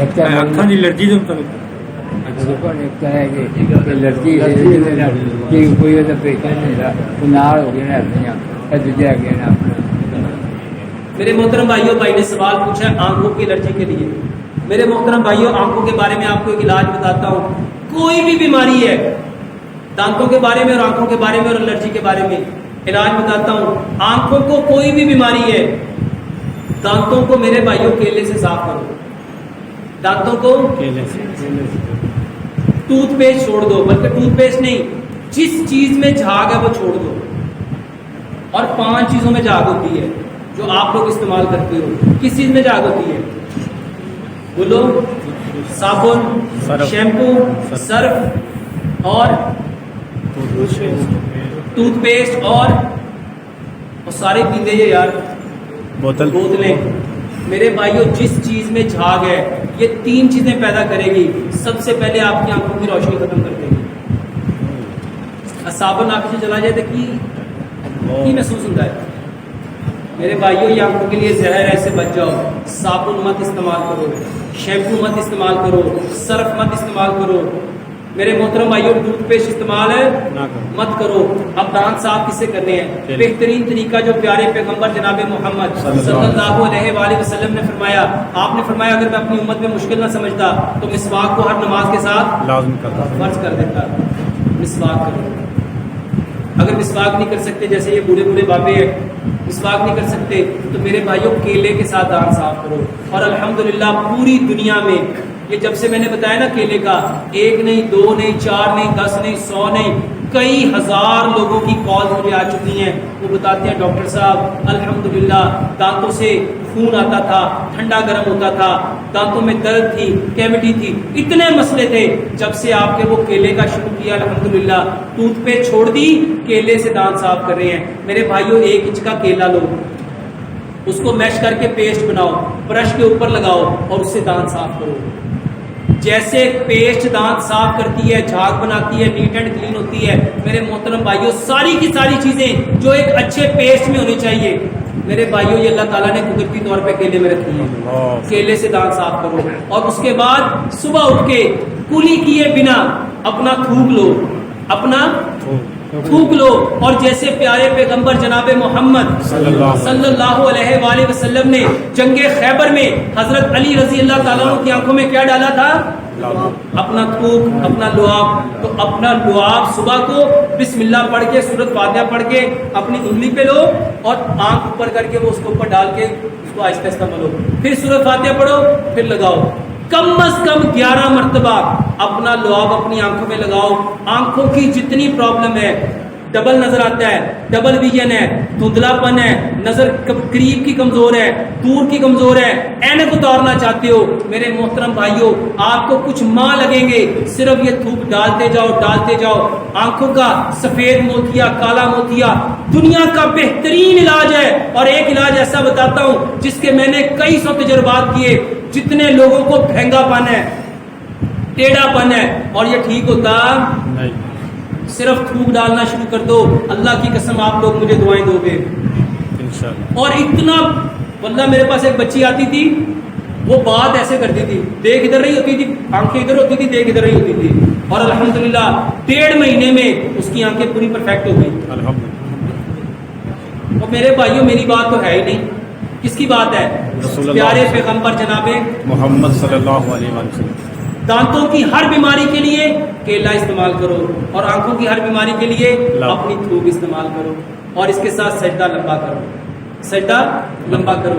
اکھاں دی allergy دے متعلق ایک طرح کی لڑکی کوئی پیشہ نہیں رہا نال ہو گیا دوجے گیا نا. میرے محترم بھائیوں، بھائی نے سوال پوچھا ہے آنکھوں کی الرجی کے لیے. میرے محترم بھائیوں، آنکھوں کے بارے میں آپ کو ایک علاج بتاتا ہوں. کوئی بھی بیماری ہے، دانتوں کے بارے میں اور آنکھوں کے بارے میں اور الرجی کے بارے میں علاج بتاتا ہوں. آنکھوں کو کوئی بھی بیماری ہے، دانتوں کو میرے بھائیوں کیلے سے صاف کرو. دانتوں کو ٹوتھ پیسٹ چھوڑ دو، بلکہ ٹوتھ پیسٹ نہیں، جس چیز میں جھاگ ہے وہ چھوڑ دو. اور 5 چیزوں میں جھاگ ہوتی ہے جو آپ لوگ استعمال کرتے ہو. کس چیز میں جھاگ ہوتی ہے؟ بولو. صابن، شیمپو، سرف اور ٹوتھ پیسٹ اور سارے پیندے یہ یار بوتلیں. میرے بھائیوں، جس چیز میں جھاگ ہے یہ 3 چیزیں پیدا کرے گی. سب سے پہلے آپ کی آنکھوں کی روشنی ختم کر دے گی. صابن آنکھ سے چلا جائے تو کی محسوس ہوتا ہے؟ میرے بھائیوں، یہ آنکھوں کے لیے زہر ہے، ایسے بچ جاؤ. صابن مت استعمال کرو، شیمپو مت استعمال کرو، سرف مت استعمال کرو. میرے محترم بھائیوں، ٹوتھ پیسٹ استعمال مت کرو. اب دانت صاف کس سے کرنے ہیں؟ بہترین طریقہ جو پیارے پیغمبر جناب محمد صلی اللہ علیہ وآلہ وسلم نے فرمایا. آپ نے فرمایا اگر میں اپنی امت میں مشکل نہ سمجھتا تو مسواک کو ہر نماز کے ساتھ فرض کر دیتا. مسواک کرو. اگر مسواک نہیں کر سکتے، جیسے یہ بوڑھے بوڑھے بابے ہیں مسواک نہیں کر سکتے، تو میرے بھائیوں کیلے کے ساتھ دانت صاف کرو. اور الحمدللہ پوری دنیا میں یہ جب سے میں نے بتایا نا کیلے کا، 1 نہیں 2 نہیں 4 نہیں 10 نہیں 100 نہیں، کئی ہزار لوگوں کی کال مجھے آ چکی ہیں. وہ بتاتے ہیں ڈاکٹر صاحب الحمدللہ دانتوں سے خون آتا تھا، ٹھنڈا گرم ہوتا تھا، دانتوں میں درد تھی، کیوٹی تھی، اتنے مسئلے تھے. جب سے آپ نے وہ کیلے کا شروع کیا الحمدللہ ٹوتھ پہ چھوڑ دی، کیلے سے دانت صاف کر رہے ہیں. میرے بھائیوں، 1 انچ کا کیلا لو، اس کو میش کر کے پیسٹ بناؤ، برش کے اوپر لگاؤ اور اس سے دانت صاف کرو. جیسے پیسٹ دانت صاف کرتی ہے، جھاگ بناتی ہے، نیٹ اینڈ کلین ہوتی ہے، میرے محترم بھائیوں ساری کی ساری چیزیں جو ایک اچھے پیسٹ میں ہونی چاہیے، میرے بھائیوں یہ اللہ تعالیٰ نے قدرتی طور پہ کیلے میں رکھی ہیں. کیلے سے دانت صاف کرو. اور اس کے بعد صبح اٹھ کے کلی کیے بنا اپنا تھوک لو، اپنا تھوک لو. اور جیسے پیارے پیغمبر جناب محمد صلی اللہ علیہ وآلہ وسلم نے جنگ خیبر میں حضرت علی رضی اللہ تعالیٰ عنہ کی آنکھوں میں کیا ڈالا تھا؟ اپنا تھوک، اپنا لعاب. تو اپنا لعاب صبح کو بسم اللہ پڑھ کے سورۃ فاتحہ پڑھ کے اپنی انگلی پہ لو اور آنکھ اوپر کر کے وہ اس کو اوپر ڈال کے اس کو آہستہ آہستہ ملو. پھر سورۃ فاتحہ پڑھو، پھر لگاؤ. کم از کم 11 مرتبہ اپنا لعاب اپنی آنکھوں میں لگاؤ. آنکھوں کی جتنی پرابلم ہے، ڈبل نظر آتا ہے، ڈبل ویژن ہے، دھندلا پن ہے، نظر قریب کی کمزور ہے، دور کی کمزور ہے، اینک اتارنا چاہتے ہو، میرے محترم بھائیوں آپ کو کچھ ماہ لگیں گے، صرف یہ دھوپ ڈالتے جاؤ. آنکھوں کا سفید موتیا، کالا موتیا دنیا کا بہترین علاج ہے. اور ایک علاج ایسا بتاتا ہوں جس کے میں نے کئی سو تجربات کیے. جتنے لوگوں کو بھینگا پن ہے، ٹیڑھا پن ہے اور یہ ٹھیک ہوتا نہیں، صرف تھوک ڈالنا شروع کر دو. اللہ کی قسم آپ لوگ مجھے دعائیں دو گے انشاءاللہ. اور اتنا واللہ میرے پاس ایک بچی آتی تھی، وہ بات ایسے کرتی تھی، دیکھ ادھر رہی ہوتی تھی، آنکھیں ادھر ہوتی تھی، دیکھ ادھر رہی ہوتی تھی. اور الحمدللہ 1.5 مہینے میں اس کی آنکھیں پوری پرفیکٹ ہو گئی الحمدللہ. اور میرے بھائیوں میری بات تو ہے ہی نہیں، کس کی بات ہے؟ پیارے پیغمبر جناب محمد صلی اللہ علیہ وسلم. دانتوں کی ہر بیماری کے لیے کیلا استعمال کرو اور آنکھوں کی ہر بیماری کے لیے اپنی تھوک استعمال کرو. اور اس کے ساتھ سجدہ لمبا کرو، سجدہ لمبا کرو.